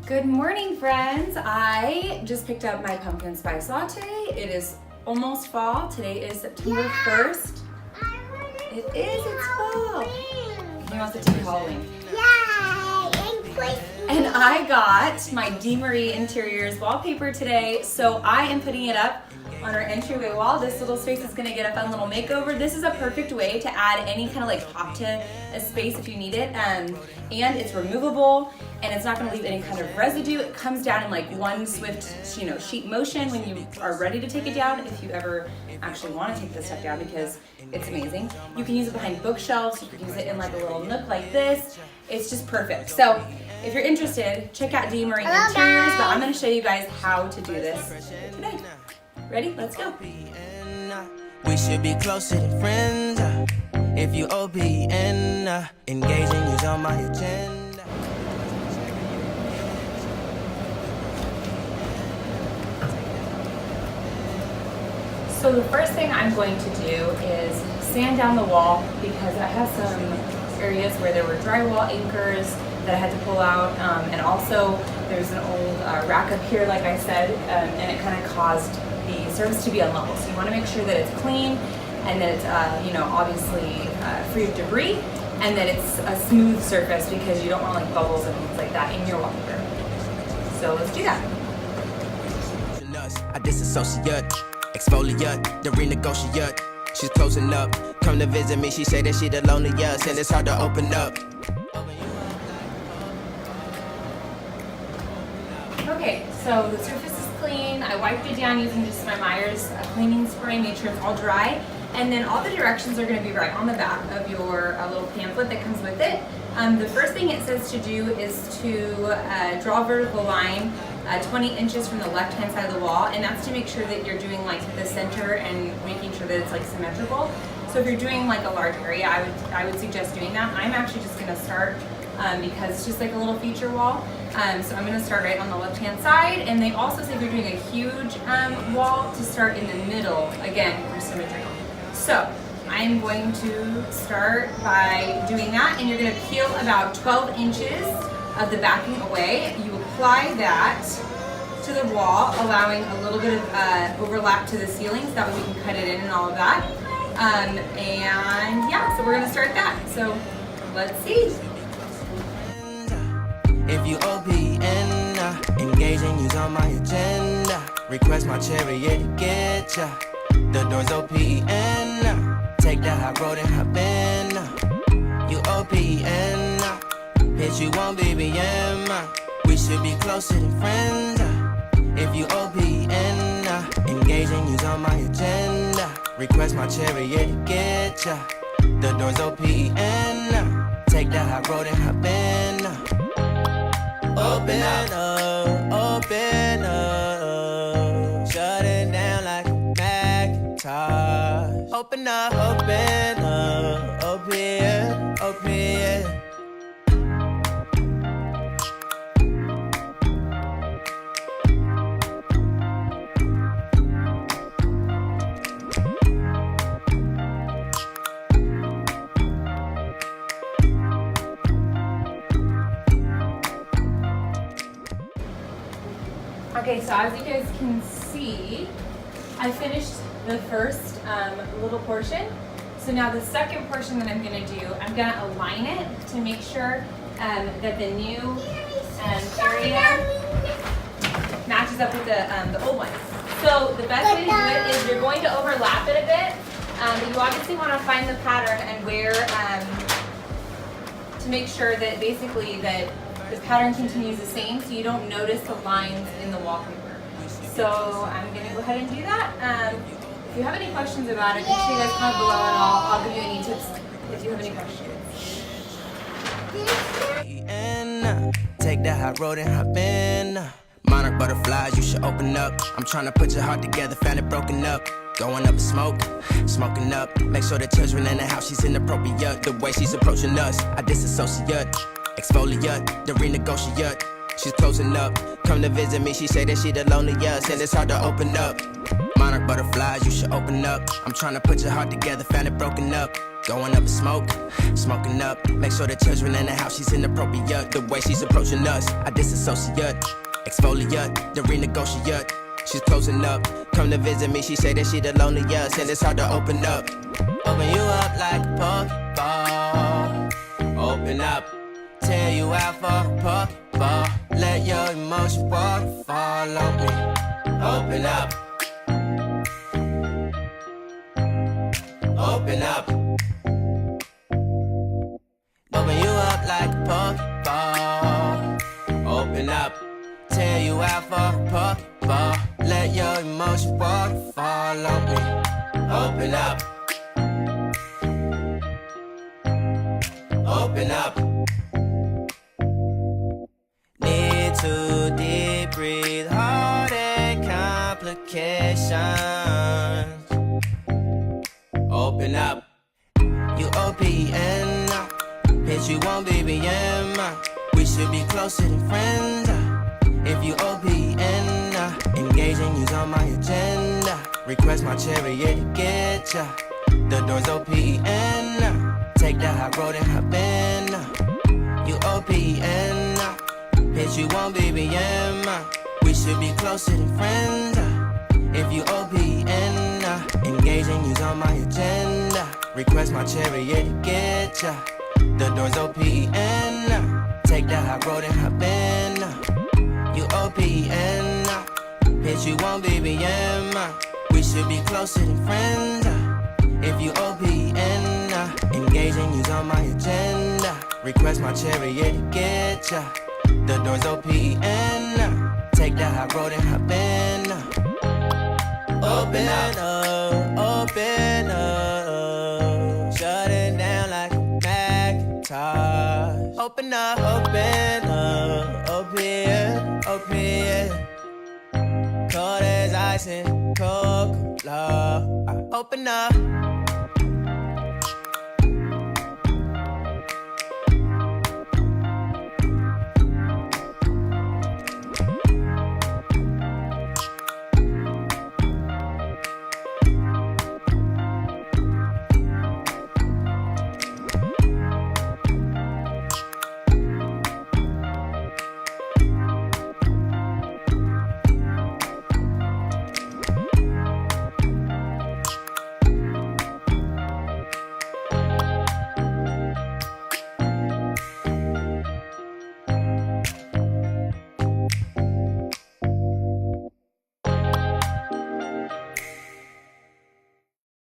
Good morning, friends. I just picked up my pumpkin spice latte. It is almost fall. Today is September 1st. It is, it's fall. He wants it to be Halloween. And I got my DeMarie Interiors wallpaper today, so I am putting it up on our entryway wall. This little space is gonna get a fun little makeover. This is a perfect way to add any kind of like pop to a space if you need it. And it's removable and it's not gonna leave any kind of residue. It comes down in like one swift, sheet motion when you are ready to take it down, if you ever actually wanna take this stuff down, because it's amazing. You can use it behind bookshelves. You can use it in like a little nook like this. It's just perfect. So if you're interested, check out DeMarie Interiors, but I'm gonna show you guys how to do this today. Ready? Let's go. We should be closer than friends. If you OPN, engaging is on my agenda. So the first thing I'm going to do is sand down the wall, because I have some areas where there were drywall anchors that I had to pull out, and also there's an old rack up here, like I said, and it kind of caused the surface to be unlevel. So you want to make sure that it's clean and that it's obviously free of debris, and that it's a smooth surface, because you don't want like bubbles and things like that in your wallpaper. So let's do that. I disassociate, exfoliate, the renegotiate. She's closing up, come to visit me. She say that she the loneliest, and it's hard to open up. Okay, so the surface is clean. I wiped it down using just my Myers cleaning spray, made sure it's all dry. And then all the directions are going to be right on the back of your little pamphlet that comes with it. The first thing it says to do is to draw a vertical line 20 inches from the left-hand side of the wall, and that's to make sure that you're doing like the center and making sure that it's like symmetrical. So if you're doing like a large area, I would suggest doing that. I'm actually just going to start because it's just like a little feature wall. So I'm going to start right on the left-hand side, and they also say if you're doing a huge wall, to start in the middle, again, for symmetry. So I'm going to start by doing that, and you're going to peel about 12 inches of the backing away. You apply that to the wall, allowing a little bit of overlap to the ceiling, so that way we can cut it in and all of that. And yeah, so we're going to start that. So let's see. If you OPN, engaging is on my agenda. Request my chariot to get ya. The door's OPN. Take the high road and hop in. You OPN. Hit you on BBM. We should be closer than friends. If you OPN, engaging is on my agenda. Request my chariot to get ya. The door's OPN. Take the high road and hop in. Open up, shut it down like a Macintosh. Open up, open. Okay, so as you guys can see, I finished the first little portion. So now the second portion that I'm going to do, I'm going to align it to make sure that the new area matches up with the old one. So the best way to do it is you're going to overlap it a bit, but you obviously want to find the pattern and where to make sure that basically that the pattern continues the same, so you don't notice the lines in the wallpaper. So I'm going to go ahead and do that. If you have any questions about it, make sure you guys comment below, and I'll give you any tips if you have any questions. Take the high road and hop in. Monarch butterflies, you should open up. I'm trying to put your heart together, found it broken up. Going up in smoke, smoking up. Make sure the children in the house, she's inappropriate. The way she's approaching us, I disassociate. Exfoliate, the renegotiate. She's closing up, come to visit me. She say that she the loneliest, and it's hard to open up. Monarch butterflies, you should open up. I'm trying to put your heart together, found it broken up. Going up in smoke, smoking up. Make sure the children in the house, she's inappropriate. The way she's approaching us, I disassociate. Exfoliate, the renegotiate. She's closing up. Come to visit me, she say that she the loneliest, and it's hard to open up. Open you up like a Pokeball. Open up, tear you out for a Pokeball. Let your emotions waterfall on me. Open up. Open up. Open you up like a Pokeball. Open up, tear you out for a Pokeball. Let your emotions waterfall on me. Open up. Open up. Need to deep breathe, heartache complications. Open up. You OPN, bitch, you won't BBM. We should be closer than friends. If you OPN, engaging you's on my agenda. Request my chariot to get ya. The door's OPN. Take the high road and hop in. You OPN, bitch, you won't BBM. We should be closer than friends. If you OPN, engaging you's on my agenda. Request my chariot to get ya. The door's OPN. Take the high road and hop in. You OPN, bitch, you won't BBM. We should be closer than friends. If you OPN, engaging you's on my agenda. Request my chariot to get ya. The door's OPN. Take the high road and hop in. Open up, open up. Shut it down like a Macintosh. Open up, open. Cold as ice and Coca-Cola. Open up.